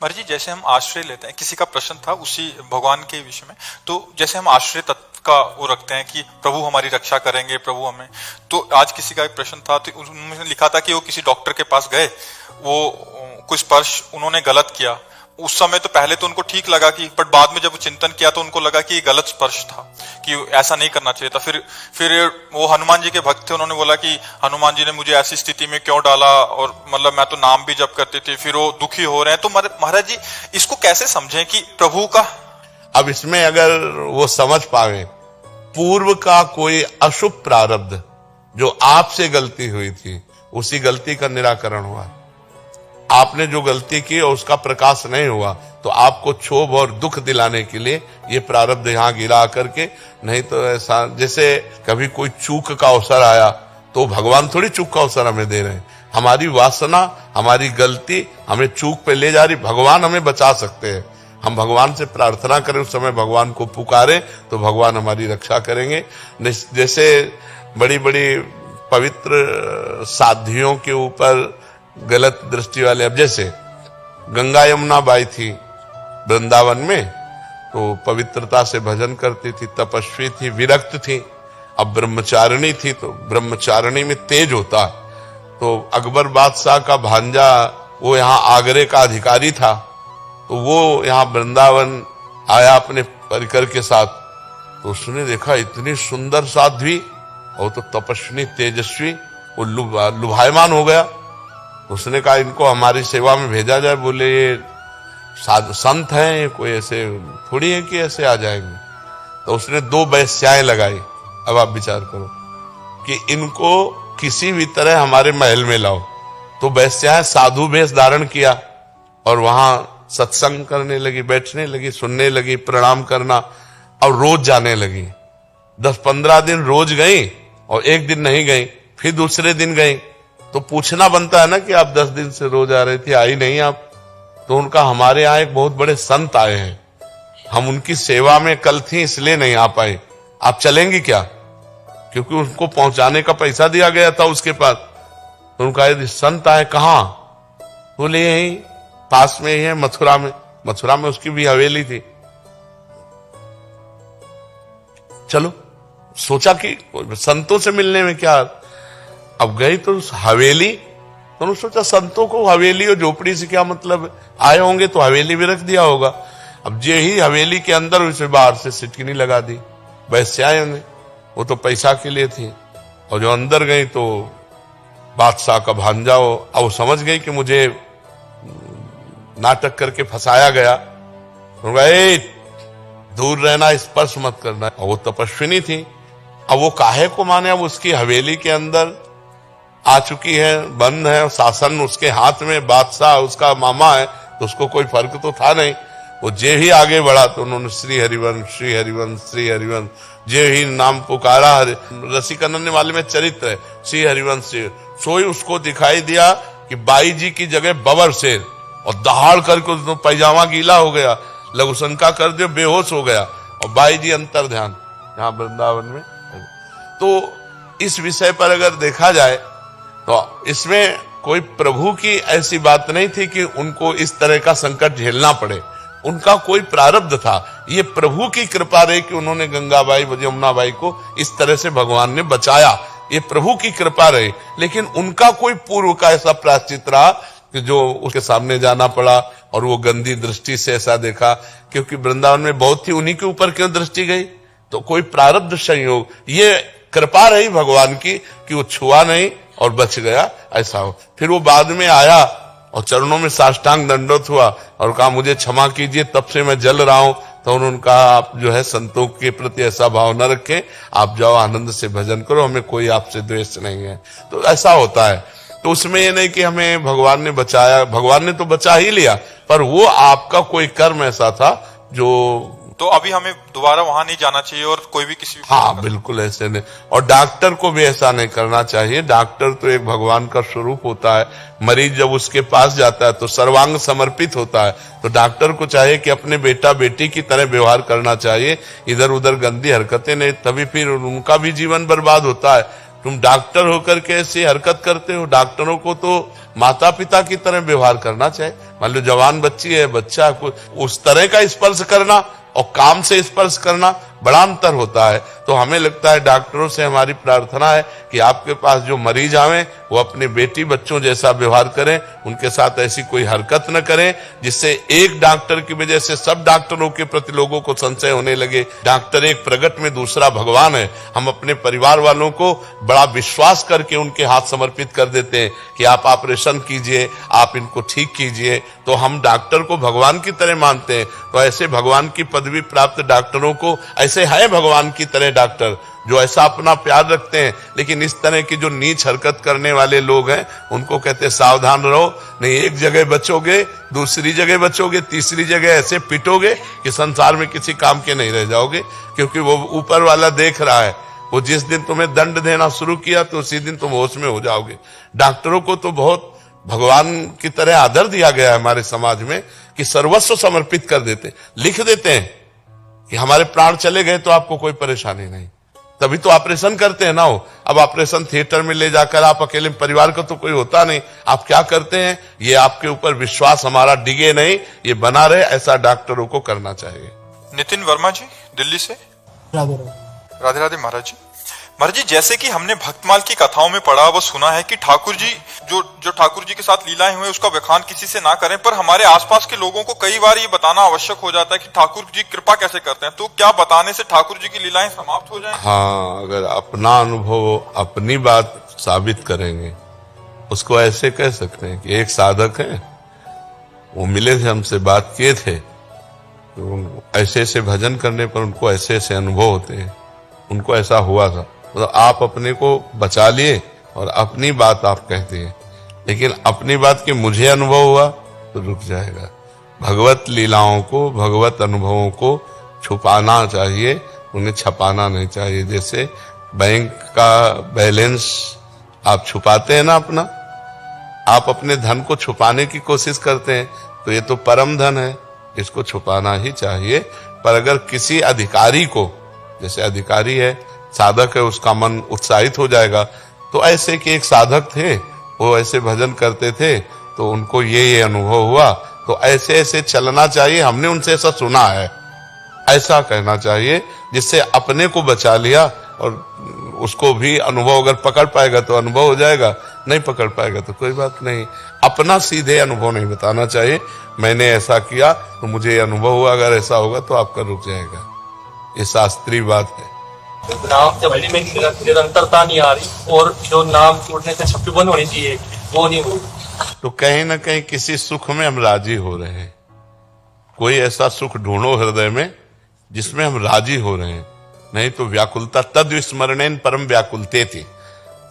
महाराज जी, जैसे हम आश्रय लेते हैं, किसी का प्रश्न था उसी भगवान के विषय में, तो जैसे हम आश्रय तत्व का वो रखते हैं कि प्रभु हमारी रक्षा करेंगे, प्रभु हमें, तो आज किसी का एक प्रश्न था तो उन्होंने लिखा था कि वो किसी डॉक्टर के पास गए, वो कुछ स्पर्श उन्होंने गलत किया। उस समय तो पहले तो उनको ठीक लगा कि, बट बाद में जब चिंतन किया तो उनको लगा कि ये गलत स्पर्श था, कि ऐसा नहीं करना चाहिए था। फिर वो हनुमान जी के भक्त थे, उन्होंने बोला कि हनुमान जी ने मुझे ऐसी स्थिति में क्यों डाला, और मतलब मैं तो नाम भी जप करते थे, फिर वो दुखी हो रहे हैं। तो महाराज जी, इसको कैसे समझें कि प्रभु का, अब इसमें अगर वो समझ पावे पूर्व का कोई अशुभ प्रारब्ध जो आपसे गलती हुई थी, उसी गलती का निराकरण हुआ। आपने जो गलती की और उसका प्रकाश नहीं हुआ, तो आपको क्षोभ और दुख दिलाने के लिए ये प्रारब्ध यहां गिरा करके, नहीं तो ऐसा जैसे कभी कोई चूक का अवसर आया तो भगवान थोड़ी चूक का अवसर हमें दे रहे हैं। हमारी वासना, हमारी गलती हमें चूक पे ले जा रही, भगवान हमें बचा सकते हैं। हम भगवान से प्रार्थना करें, उस समय भगवान को पुकारें तो भगवान हमारी रक्षा करेंगे। जैसे बड़ी बड़ी पवित्र साधियों के ऊपर गलत दृष्टि वाले, अब जैसे गंगा यमुना बाई थी वृंदावन में, तो पवित्रता से भजन करती थी, तपस्वी थी, विरक्त थी। अब ब्रह्मचारिणी थी, तो ब्रह्मचारिणी में तेज होता। तो अकबर बादशाह का भांजा, वो यहाँ आगरे का अधिकारी था, तो वो यहाँ वृंदावन आया अपने परिकर के साथ। तो उसने देखा इतनी सुंदर साध्वी और तो तपस्विनी तेजस्वी, वो लुभायमान हो गया। उसने कहा इनको हमारी सेवा में भेजा जाए। बोले ये संत हैं, ये कोई ऐसे थोड़ी है कि ऐसे आ जाएंगे। तो उसने 2 वेश्याएं लगाई। अब आप विचार करो कि इनको किसी भी तरह हमारे महल में लाओ। तो वेश्याएं साधु वेश धारण किया और वहां सत्संग करने लगी, बैठने लगी, सुनने लगी, प्रणाम करना, और रोज जाने लगी। 10-15 दिन रोज गई और एक दिन नहीं गई, फिर दूसरे दिन गई। तो पूछना बनता है ना कि आप 10 दिन से रोज आ रही थी, आई नहीं आप। तो उनका हमारे यहाँ एक बहुत बड़े संत आए हैं, हम उनकी सेवा में कल थी इसलिए नहीं आ पाए, आप चलेंगी क्या? क्योंकि उनको पहुंचाने का पैसा दिया गया था उसके पास। तो उनका यदि संत आए, कहां? बोले यही पास में ही है, मथुरा में। मथुरा में उसकी भी हवेली थी। चलो, सोचा कि संतों से मिलने में क्या, अब गई तो हवेली, तो उन्होंने सोचा संतों को हवेली और झोपड़ी से क्या मतलब, आए होंगे तो हवेली भी रख दिया होगा। अब जे ही हवेली के अंदर उसे बाहर से सिटकिनी लगा दी वैश्याएं ने, वो तो पैसा के लिए थी। और जो अंदर गई तो बादशाह का भांजा हो, अब वो समझ गई कि मुझे नाटक करके फंसाया गया। दूर रहना, स्पर्श मत करना। और वो तपस्विनी थी, अब वो काहे को माने, अब उसकी हवेली के अंदर आ चुकी है, बंद है, शासन उसके हाथ में, बादशाह उसका मामा है, तो उसको कोई फर्क तो था नहीं। वो जे ही आगे बढ़ा तो उन्होंने श्री हरिवंश, श्री हरिवंश, श्री हरिवंश, जे ही नाम पुकारा। रसिकनन्य वाले में चरित्र है श्री हरिवंश। सोई उसको दिखाई दिया कि बाई जी की जगह बबर शेर, और दहाड़ करके उसने पैजामा गीला हो गया, लघु शंका कर दिया, बेहोश हो गया, और बाई जी अंतर ध्यान यहाँ वृंदावन में। तो इस विषय पर अगर देखा जाए तो इसमें कोई प्रभु की ऐसी बात नहीं थी कि उनको इस तरह का संकट झेलना पड़े। उनका कोई प्रारब्ध था, ये प्रभु की कृपा रही कि उन्होंने गंगाबाई, यमुनाबाई को इस तरह से भगवान ने बचाया, ये प्रभु की कृपा रही। लेकिन उनका कोई पूर्व का ऐसा प्रायश्चित रहा कि जो उसके सामने जाना पड़ा और वो गंदी दृष्टि से ऐसा देखा, क्योंकि वृंदावन में बहुत थी, उन्हीं के ऊपर क्यों दृष्टि गई? तो कोई प्रारब्ध संयोग, ये कृपा रही भगवान की कि वो छुआ नहीं और बच गया, ऐसा हो। फिर वो बाद में आया और चरणों में साष्टांग दंडोत हुआ और कहा मुझे क्षमा कीजिए, तब से मैं जल रहा हूं। तो उन्होंने कहा आप जो है संतों के प्रति ऐसा भाव न रखें, आप जाओ आनंद से भजन करो, हमें कोई आपसे द्वेष नहीं है। तो ऐसा होता है। तो उसमें ये नहीं कि हमें भगवान ने बचाया, भगवान ने तो बचा ही लिया, पर वो आपका कोई कर्म ऐसा था जो, तो अभी हमें दोबारा वहां नहीं जाना चाहिए और कोई भी किसी, हाँ बिल्कुल ऐसे नहीं। और डॉक्टर को भी ऐसा नहीं करना चाहिए। डॉक्टर तो एक भगवान का स्वरूप होता है, मरीज जब उसके पास जाता है तो सर्वांग समर्पित होता है। तो डॉक्टर को चाहिए कि अपने बेटा बेटी की तरह व्यवहार करना चाहिए, इधर उधर गंदी हरकतें नहीं, तभी फिर उनका भी जीवन बर्बाद होता है। तुम डॉक्टर होकर के ऐसी हरकत करते हो। डॉक्टरों को तो माता पिता की तरह व्यवहार करना चाहिए। मान लो जवान बच्ची है, बच्चा को उस तरह का स्पर्श करना और काम से स्पर्श करना बड़ा अंतर होता है। तो हमें लगता है डॉक्टरों से हमारी प्रार्थना है कि आपके पास जो मरीज आवे वो अपने बेटी बच्चों जैसा व्यवहार करें, उनके साथ ऐसी कोई हरकत न करें जिससे एक डॉक्टर की वजह से सब डॉक्टरों के प्रति लोगों को संशय होने लगे। डॉक्टर एक प्रगट में दूसरा भगवान है। हम अपने परिवार वालों को बड़ा विश्वास करके उनके हाथ समर्पित कर देते हैं कि आप ऑपरेशन कीजिए, आप इनको ठीक कीजिए। तो हम डॉक्टर को भगवान की तरह मानते हैं। तो ऐसे भगवान की पदवी प्राप्त डॉक्टरों को, ऐसे है भगवान की तरह डॉक्टर जो ऐसा अपना प्यार रखते हैं, लेकिन इस तरह की जो नीच हरकत करने वाले लोग हैं उनको कहते सावधान रहो, नहीं एक जगह बचोगे, दूसरी जगह बचोगे, तीसरी जगह ऐसे पिटोगे कि संसार में किसी काम के नहीं रह जाओगे। क्योंकि वो ऊपर वाला देख रहा है, वो जिस दिन तुम्हें दंड देना शुरू किया तो उसी दिन तुम होश में हो जाओगे। डॉक्टरों को तो बहुत भगवान की तरह आदर दिया गया है हमारे समाज में कि सर्वस्व समर्पित कर देते, लिख देते हैं कि हमारे प्राण चले गए तो आपको कोई परेशानी नहीं, तभी तो ऑपरेशन करते हैं ना। हो अब ऑपरेशन थिएटर में ले जाकर आप अकेले, परिवार का तो कोई होता नहीं, आप क्या करते हैं, ये आपके ऊपर विश्वास हमारा डिगे नहीं, ये बना रहे, ऐसा डॉक्टरों को करना चाहिए। नितिन वर्मा जी दिल्ली से। राधे राधे महाराज जी। महाराज जी, जैसे कि हमने भक्तमाल की कथाओं में पढ़ा व सुना है कि ठाकुर जी जो ठाकुर जी के साथ लीलाएं हुए उसका व्याख्यान किसी से ना करें, पर हमारे आसपास के लोगों को कई बार ये बताना आवश्यक हो जाता है कि ठाकुर जी कृपा कैसे करते हैं। तो क्या बताने से ठाकुर जी की लीलाएं समाप्त हो जाएं? हाँ, अगर अपना अनुभव, अपनी बात साबित करेंगे, उसको ऐसे कह सकते हैं कि एक साधक है, वो मिले थे, हमसे बात किए थे, तो ऐसे ऐसे भजन करने पर उनको ऐसे ऐसे अनुभव होते हैं, उनको ऐसा हुआ था। तो आप अपने को बचा लिए और अपनी बात आप कहते हैं, लेकिन अपनी बात की मुझे अनुभव हुआ तो रुक जाएगा। भगवत लीलाओं को, भगवत अनुभवों को छुपाना चाहिए, उन्हें छपाना नहीं चाहिए। जैसे बैंक का बैलेंस आप छुपाते हैं ना अपना, आप अपने धन को छुपाने की कोशिश करते हैं, तो ये तो परम धन है, इसको छुपाना ही चाहिए। पर अगर किसी अधिकारी को, जैसे अधिकारी है, साधक है, उसका मन उत्साहित हो जाएगा। तो ऐसे कि एक साधक थे, वो ऐसे भजन करते थे, तो उनको ये अनुभव हुआ, तो ऐसे ऐसे चलना चाहिए, हमने उनसे ऐसा सुना है, ऐसा कहना चाहिए, जिससे अपने को बचा लिया और उसको भी अनुभव अगर पकड़ पाएगा तो अनुभव हो जाएगा, नहीं पकड़ पाएगा तो कोई बात नहीं। अपना सीधे अनुभव नहीं बताना चाहिए, मैंने ऐसा किया तो मुझे अनुभव हुआ, अगर ऐसा होगा तो आपका रुक जाएगा। ये शास्त्रीय बात है। नाम जब में निरंतरता नहीं आ रही और जो नाम छोड़ने से छप्पी बंद होनी चाहिए वो नहीं हो, तो कहीं ना कहीं किसी सुख में हम राजी हो रहे हैं। कोई ऐसा सुख ढूंढो हृदय में जिसमें हम राजी हो रहे हैं, नहीं तो व्याकुलता तद विस्मरणेन परम व्याकुलते थी।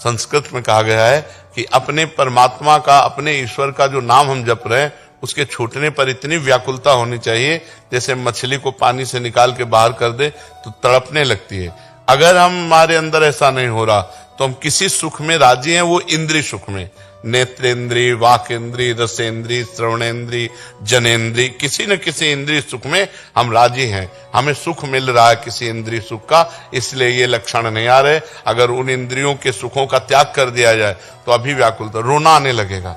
संस्कृत में कहा गया है कि अपने परमात्मा का, अपने ईश्वर का जो नाम हम जप रहे हैं, उसके छूटने पर इतनी व्याकुलता होनी चाहिए जैसे मछली को पानी से निकाल के बाहर कर दे तो तड़पने लगती है। अगर हमारे अंदर ऐसा नहीं हो रहा तो हम किसी सुख में राजी हैं, वो इंद्रिय सुख में, नेत्रेंद्री, वाकेंद्री, रसेंद्री, श्रवणेंद्री, जनेंद्री, किसी न किसी इंद्रिय सुख में हम राजी हैं। हमें सुख मिल रहा है किसी इंद्रिय सुख का, इसलिए ये लक्षण नहीं आ रहे। अगर उन इंद्रियों के सुखों का त्याग कर दिया जाए तो अभी व्याकुलता, रोना आने लगेगा,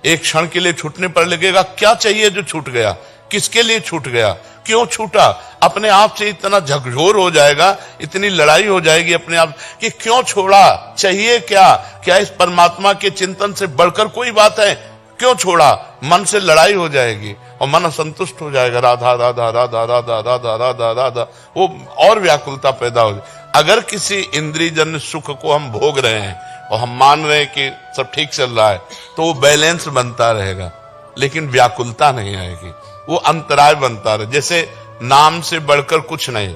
एक क्षण के लिए छूटने पर लगेगा क्या चाहिए जो छूट गया, किसके लिए छूट गया, क्यों छूटा, अपने आप से इतना झकझोर हो जाएगा, इतनी लड़ाई हो जाएगी अपने आप कि क्यों छोड़ा, चाहिए क्या, क्या इस परमात्मा के चिंतन से बढ़कर कोई बात है, क्यों छोड़ा, मन से लड़ाई हो जाएगी और मन असंतुष्ट हो जाएगा, राधा राधा राधा राधा राधा राधा राधा, वो और व्याकुलता पैदा हो जाए। अगर किसी इंद्रियजन्य सुख को हम भोग रहे हैं और हम मान रहे हैं कि सब ठीक चल रहा है, तो वो बैलेंस बनता रहेगा, लेकिन व्याकुलता नहीं आएगी, वो अंतराय बनता रहे। जैसे नाम से बढ़कर कुछ नहीं।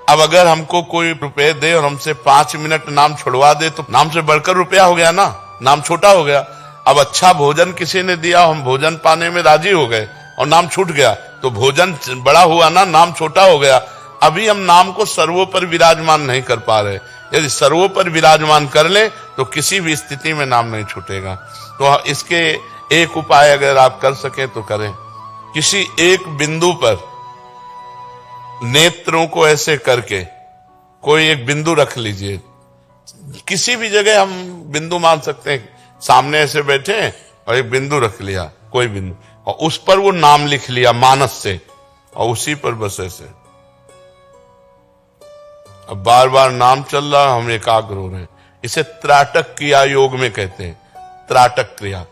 अब अगर हमको कोई रुपए दे और हमसे 5 मिनट नाम छुड़वा दे तो नाम से बढ़कर रुपया हो गया ना, नाम छोटा हो गया। अब अच्छा भोजन किसी ने दिया, हम भोजन पाने में राजी हो गए और नाम छूट गया, तो भोजन बड़ा हुआ ना, नाम छोटा हो गया। अभी हम नाम को सर्वोपर विराजमान नहीं कर पा रहे। यदि सर्वोपर विराजमान कर ले तो किसी भी स्थिति में नाम नहीं छूटेगा। तो इसके एक उपाय अगर आप कर सकें तो करें। किसी एक बिंदु पर नेत्रों को ऐसे करके कोई एक बिंदु रख लीजिए, किसी भी जगह हम बिंदु मान सकते हैं। सामने ऐसे बैठे हैं और एक बिंदु रख लिया, कोई बिंदु, और उस पर वो नाम लिख लिया मानस से, और उसी पर बस ऐसे। अब बार बार नाम चल रहा, हम एकाग्र हो रहे हैं। इसे त्राटक क्रिया योग में कहते हैं, त्राटक क्रिया।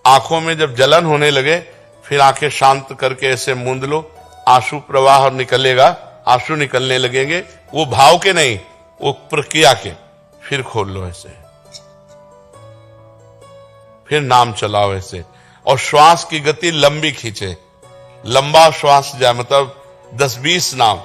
आंखों में जब जलन होने लगे, फिर आंखें शांत करके ऐसे मूंद लो, आंसू प्रवाह निकलेगा, आंसू निकलने लगेंगे, वो भाव के नहीं, वो प्रक्रिया के। फिर खोल लो ऐसे, फिर नाम चलाओ ऐसे, और श्वास की गति लंबी खींचे, लंबा श्वास जाए, मतलब 10-20 नाम।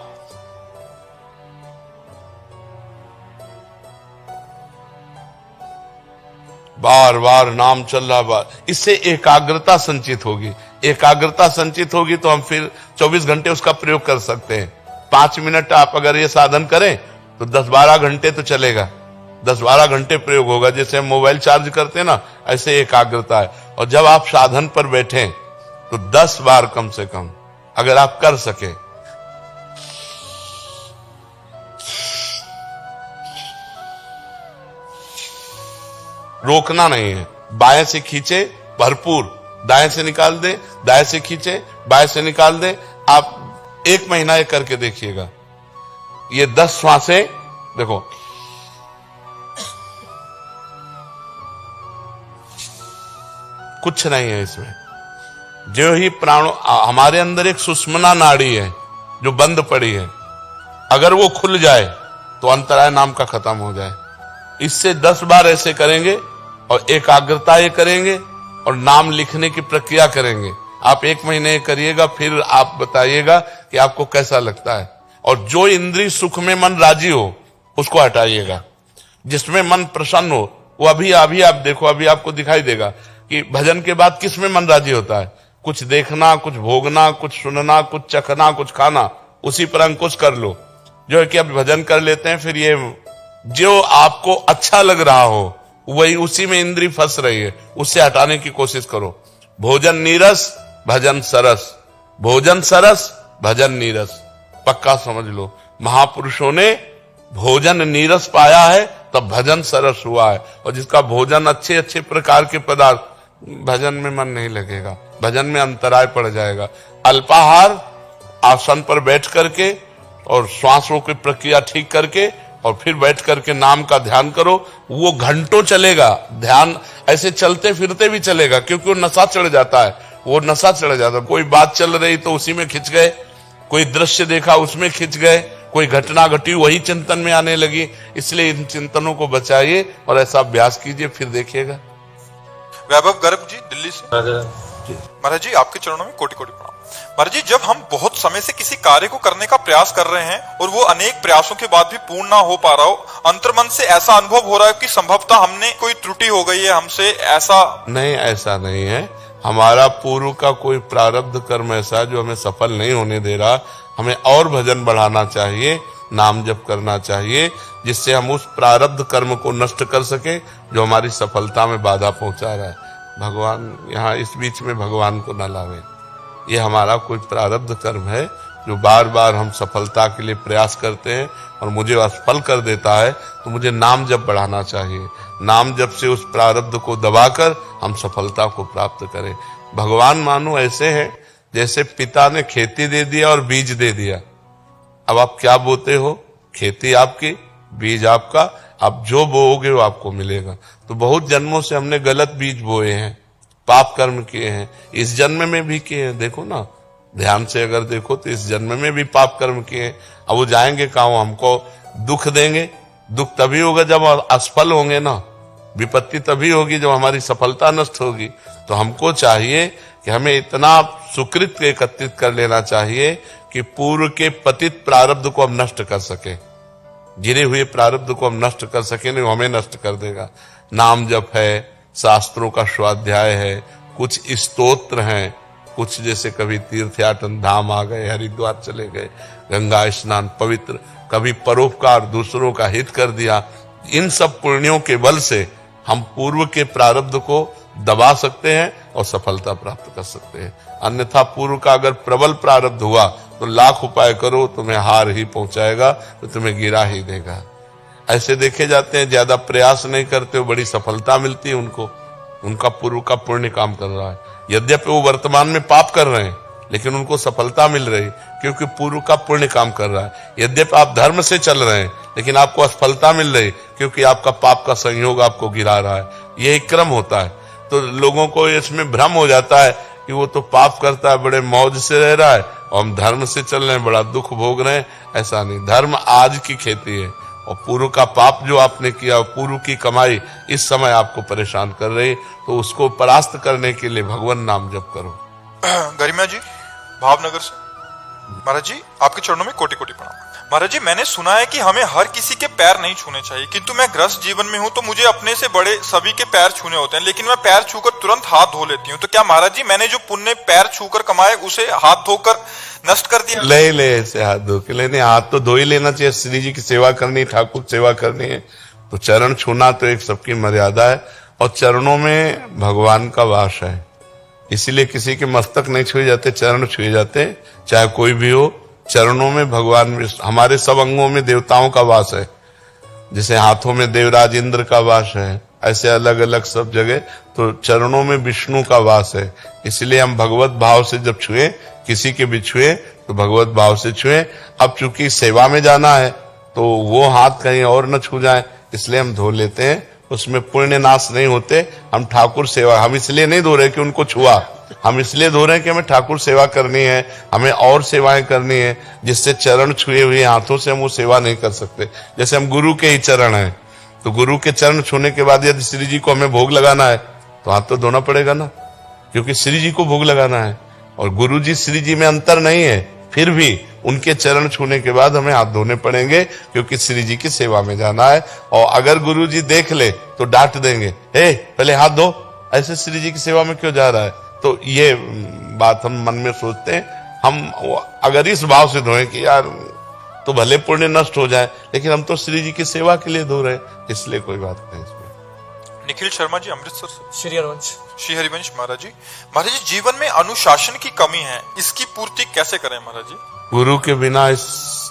बार बार नाम चल रहा, बार, इससे एकाग्रता संचित होगी। एकाग्रता संचित होगी तो हम फिर 24 घंटे उसका प्रयोग कर सकते हैं। 5 मिनट आप अगर ये साधन करें तो 10-12 घंटे तो चलेगा, 10-12 घंटे प्रयोग होगा। जैसे हम मोबाइल चार्ज करते हैं ना, ऐसे एकाग्रता है। और जब आप साधन पर बैठे तो 10 बार कम से कम अगर आप कर सके, रोकना नहीं है। बाएं से खींचे भरपूर, दाएं से निकाल दे, दाएं से खींचे, बाएं से निकाल दे। आप 1 महीना ये करके देखिएगा। ये 10 श्वासें देखो, कुछ नहीं है इसमें। जो ही प्राणों, हमारे अंदर एक सुषुम्ना नाड़ी है जो बंद पड़ी है, अगर वो खुल जाए तो अंतराय नाम का खत्म हो जाए। इससे 10 बार ऐसे करेंगे और एकाग्रता ये करेंगे और नाम लिखने की प्रक्रिया करेंगे। आप 1 महीने करिएगा, फिर आप बताइएगा कि आपको कैसा लगता है। और जो इंद्रिय सुख में मन राजी हो उसको हटाइएगा, जिसमें मन प्रसन्न हो वो अभी आप देखो, अभी आपको दिखाई देगा कि भजन के बाद किस में मन राजी होता है। कुछ देखना, कुछ भोगना, कुछ सुनना, कुछ चखना, कुछ खाना, उसी पर अंकुश कर लो। जो है कि अब भजन कर लेते हैं, फिर ये जो आपको अच्छा लग रहा हो वही, उसी में इंद्री फंस रही है, उससे हटाने की कोशिश करो। भोजन नीरस, भजन सरस, भोजन सरस, भजन नीरस, पक्का समझ लो। महापुरुषों ने भोजन नीरस पाया है तब भजन सरस हुआ है। और जिसका भोजन अच्छे अच्छे प्रकार के पदार्थ, भजन में मन नहीं लगेगा, भजन में अंतराय पड़ जाएगा। अल्पाहार, आसन पर बैठ करके और श्वासों की प्रक्रिया ठीक करके और फिर बैठ करके नाम का ध्यान करो, वो घंटों चलेगा। ध्यान ऐसे चलते फिरते भी चलेगा, क्योंकि वो नशा चढ़ जाता है, वो नशा चढ़ जाता है। कोई बात चल रही तो उसी में खिंच गए, कोई दृश्य देखा उसमें खिंच गए, कोई घटना घटी वही चिंतन में आने लगी। इसलिए इन चिंतनों को बचाइए और ऐसा अभ्यास कीजिए, फिर देखिएगा। वैभव गर्ग जी, दिल्ली से। महाराज जी, आपके चरणों में कोटि कोटि प्रणाम। महाराज जी, जब हम बहुत समय से किसी कार्य को करने का प्रयास कर रहे हैं और वो अनेक प्रयासों के बाद भी पूर्ण ना हो पा रहा हो, अंतर्मन से ऐसा अनुभव हो रहा है कि संभवतः हमने कोई त्रुटि हो गई है हमसे, ऐसा नहीं, ऐसा नहीं है। हमारा पूर्व का कोई प्रारब्ध कर्म ऐसा जो हमें सफल नहीं होने दे रहा। हमें और भजन बढ़ाना चाहिए, नाम जप करना चाहिए, जिससे हम उस प्रारब्ध कर्म को नष्ट कर सके जो हमारी सफलता में बाधा पहुंचा रहा है। भगवान यहाँ इस बीच में भगवान को न लावे। ये हमारा कोई प्रारब्ध कर्म है जो बार बार हम सफलता के लिए प्रयास करते हैं और मुझे असफल कर देता है। तो मुझे नाम जप बढ़ाना चाहिए, नाम जप से उस प्रारब्ध को दबाकर हम सफलता को प्राप्त करें। भगवान मानो ऐसे है जैसे पिता ने खेती दे दिया और बीज दे दिया। अब आप क्या बोते हो, खेती आपकी, बीज आपका, आप जो बोओगे वो आपको मिलेगा। तो बहुत जन्मों से हमने गलत बीज बोए हैं, पाप कर्म किए हैं, इस जन्म में भी किए हैं। देखो ना, ध्यान से अगर देखो तो इस जन्म में भी पाप कर्म किए हैं। अब वो जाएंगे कहाँ, हमको दुख देंगे। दुख तभी होगा जब असफल होंगे ना, विपत्ति तभी होगी जब हमारी सफलता नष्ट होगी। तो हमको चाहिए कि हमें इतना सुकृत एकत्रित कर लेना चाहिए कि पूर्व के पतित प्रारब्ध को हम नष्ट कर सके, गिरे हुए प्रारब्ध को हम नष्ट कर सके, नहीं हमें नष्ट कर देगा। नाम जप है, शास्त्रों का स्वाध्याय है, कुछ स्तोत्र हैं, कुछ जैसे कभी तीर्थयाटन धाम आ गए, हरिद्वार चले गए, गंगा स्नान पवित्र, कभी परोपकार, दूसरों का हित कर दिया। इन सब पुण्यों के बल से हम पूर्व के प्रारब्ध को दबा सकते हैं और सफलता प्राप्त कर सकते हैं। अन्यथा पूर्व का अगर प्रबल प्रारब्ध हुआ तो लाख उपाय करो, तुम्हें हार ही पहुंचाएगा, तो तुम्हें गिरा ही देगा। ऐसे देखे जाते हैं, ज्यादा प्रयास नहीं करते हो, बड़ी सफलता मिलती है उनको। उनका पूर्व का पुण्य काम कर रहा है, यद्यपि वो वर्तमान में पाप कर रहे हैं लेकिन उनको सफलता मिल रही क्योंकि पूर्व का पुण्य काम कर रहा है। यद्यपि आप धर्म से चल रहे हैं लेकिन आपको असफलता मिल रही क्योंकि आपका पाप का संयोग आपको गिरा रहा है। ये एक क्रम होता है। तो लोगों को इसमें भ्रम हो जाता है कि वो तो पाप करता है, बड़े मौज से रह रहा है, और हम धर्म से चल रहे हैं, बड़ा दुख भोग रहे हैं। ऐसा नहीं, धर्म आज की खेती है और पूर्व का पाप जो आपने किया, पूर्व की कमाई इस समय आपको परेशान कर रही, तो उसको परास्त करने के लिए भगवान नाम जप करो। गरिमा जी भावनगर से, महाराज जी आपके चरणों में कोटि कोटि प्रणाम। महाराज जी मैंने सुना है कि हमें हर किसी के पैर नहीं छूने चाहिए, किंतु मैं गृहस्थ जीवन में हूँ तो मुझे अपने से बड़े सभी के पैर छूने होते हैं, लेकिन मैं पैर छूकर तुरंत हाथ धो लेती हूँ। तो क्या महाराज जी मैंने जो पुण्य पैर छूकर कमाए उसे हाथ धोकर नष्ट कर दिया? ले ऐसे हाथ धो के लेने, हाथ तो धो ही लेना चाहिए। श्री जी की सेवा करनी, ठाकुर सेवा करनी है तो चरण छूना तो एक सबकी मर्यादा है, और चरणों में भगवान का वास है, इसीलिए किसी के मस्तक नहीं छुए जाते, चरण छुए जाते, चाहे कोई भी हो। चरणों में भगवान, हमारे सब अंगों में देवताओं का वास है, जैसे हाथों में देवराज इंद्र का वास है, ऐसे अलग अलग सब जगह तो चरणों में विष्णु का वास है। इसलिए हम भगवत भाव से जब छुए, किसी के भी छुए तो भगवत भाव से छुए। अब चूंकि सेवा में जाना है तो वो हाथ कहीं और न छू जाए, इसलिए हम धो लेते हैं, उसमें पुण्य नाश नहीं होते। हम ठाकुर सेवा, हम इसलिए नहीं धो रहे कि उनको छुआ, हम इसलिए धो रहे हैं कि हमें ठाकुर सेवा करनी है, हमें और सेवाएं करनी है, जिससे चरण छुए हुए हाथों से हम वो सेवा नहीं कर सकते। जैसे हम गुरु के ही चरण हैं, तो गुरु के चरण छूने के बाद यदि श्री जी को हमें भोग लगाना है तो हाथ तो धोना पड़ेगा ना, क्योंकि श्री जी को भोग लगाना है। और गुरु जी श्री जी में अंतर नहीं है, फिर भी उनके चरण छूने के बाद हमें हाथ धोने पड़ेंगे, क्योंकि श्री जी की सेवा में जाना है। और अगर गुरु जी देख ले तो डांट देंगे, हे पहले हाथ धो, ऐसे श्री जी की सेवा में क्यों जा रहा है? तो ये बात हम मन में सोचते हैं। हम अगर इस भाव से धोएं कि यार तो भले पुण्य नष्ट हो जाए, लेकिन हम तो श्री जी की सेवा के लिए धो रहे हैं, इसलिए कोई बात नहीं इसमें। निखिल शर्मा जी अमृतसर से, श्री हरिवंश। श्री हरिवंश महाराज जी जीवन में अनुशासन की कमी है, इसकी पूर्ति कैसे करें महाराज जी? गुरु के बिना इस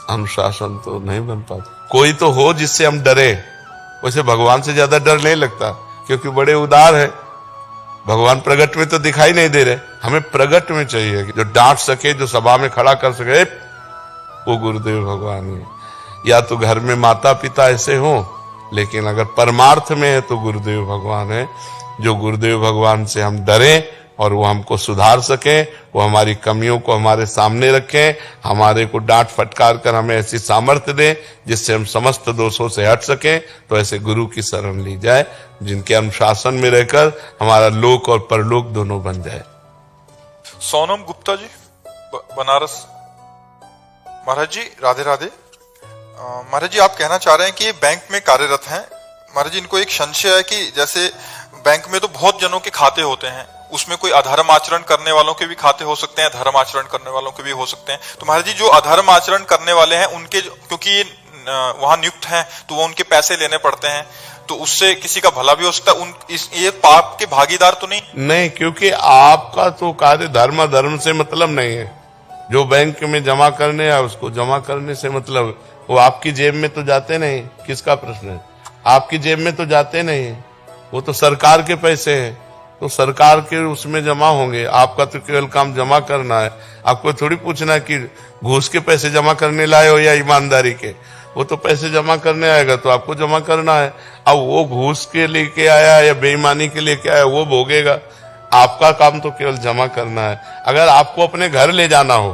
अनुशासन तो नहीं बन पाता। कोई तो हो जिससे हम डरे, वैसे भगवान से ज्यादा डर नहीं लगता, क्योंकि बड़े उदार है। भगवान प्रगट में तो दिखाई नहीं दे रहे, हमें प्रगट में चाहिए, जो डांट सके, जो सभा में खड़ा कर सके, वो गुरुदेव भगवान है। या तो घर में माता पिता ऐसे हो, लेकिन अगर परमार्थ में है तो गुरुदेव भगवान है। जो गुरुदेव भगवान से हम डरें और वो हमको सुधार सके, वो हमारी कमियों को हमारे सामने रखें, हमारे को डांट फटकार कर हमें ऐसी सामर्थ्य दे जिससे हम समस्त दोषों से हट सकें, तो ऐसे गुरु की शरण ली जाए, जिनके अनुशासन में रहकर हमारा लोक और परलोक दोनों बन जाए। सोनम गुप्ता जी बनारस, महाराज जी राधे राधे। महाराज जी आप कहना चाह रहे हैं कि ये बैंक में कार्यरत हैं। महाराज जी इनको एक संशय है कि जैसे बैंक में तो बहुत जनों के खाते होते हैं, उसमें कोई अधर्म आचरण करने वालों के भी खाते हो सकते हैं, धर्म आचरण करने वालों के भी हो सकते हैं। तो महाराज जी जो अधर्म आचरण करने वाले हैं उनके, क्योंकि ये वहां नियुक्त हैं तो वो उनके पैसे लेने पड़ते हैं, तो उससे किसी का भला भी हो सकता है। ये पाप के भागीदार तो नहीं, क्योंकि आपका तो कार्य धर्म से मतलब नहीं है। जो बैंक में जमा करने है उसको जमा करने से मतलब, वो आपकी जेब में तो जाते नहीं। किसका प्रश्न है? आपकी जेब में तो जाते नहीं, वो तो सरकार के पैसे हैं, तो सरकार के उसमें जमा होंगे। आपका तो केवल काम जमा करना है, आपको थोड़ी पूछना है कि घूस के पैसे जमा करने लाए हो या ईमानदारी के। वो तो पैसे जमा करने आएगा तो आपको जमा करना है। अब वो घूस के लेके आया या बेईमानी के लेके आया वो भोगेगा, आपका काम तो केवल जमा करना है। अगर आपको अपने घर ले जाना हो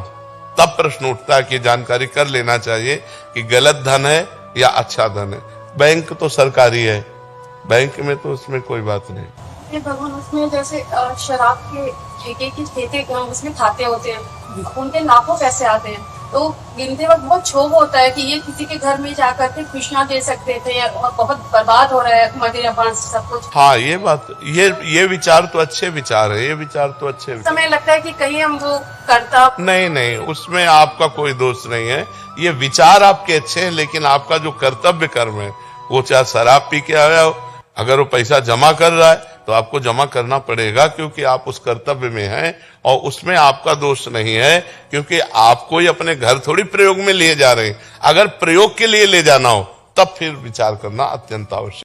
तब प्रश्न उठता है कि जानकारी कर लेना चाहिए कि गलत धन है या अच्छा धन है। बैंक तो सरकारी है, बैंक में तो उसमें कोई बात नहीं। भगवान उसमें जैसे शराब के ठेके उसमें खाते होते हैं, उनके लाखों पैसे आते हैं, तो गिनते वक्त बहुत क्षोभ होता है कि ये किसी के घर में जाकर के खुशियां दे सकते थे और बहुत बर्बाद हो रहा है मदिरा पान सब कुछ। हाँ ये बात, ये विचार तो अच्छे विचार है, ये विचार तो अच्छे विचार। समय लगता है कि कहीं हम वो करता नहीं, उसमें आपका कोई दोष नहीं है। ये विचार आपके अच्छे हैं, लेकिन आपका जो कर्तव्य कर्म है, वो चाहे शराब पी के आया हो, अगर वो पैसा जमा कर रहा है तो आपको जमा करना पड़ेगा, क्योंकि आप उस कर्तव्य में हैं और उसमें आपका दोष नहीं है, क्योंकि आपको ही अपने घर थोड़ी प्रयोग में लिए जा रहे हैं। अगर प्रयोग के लिए ले जाना हो तब फिर विचार करना अत्यंत आवश्यक।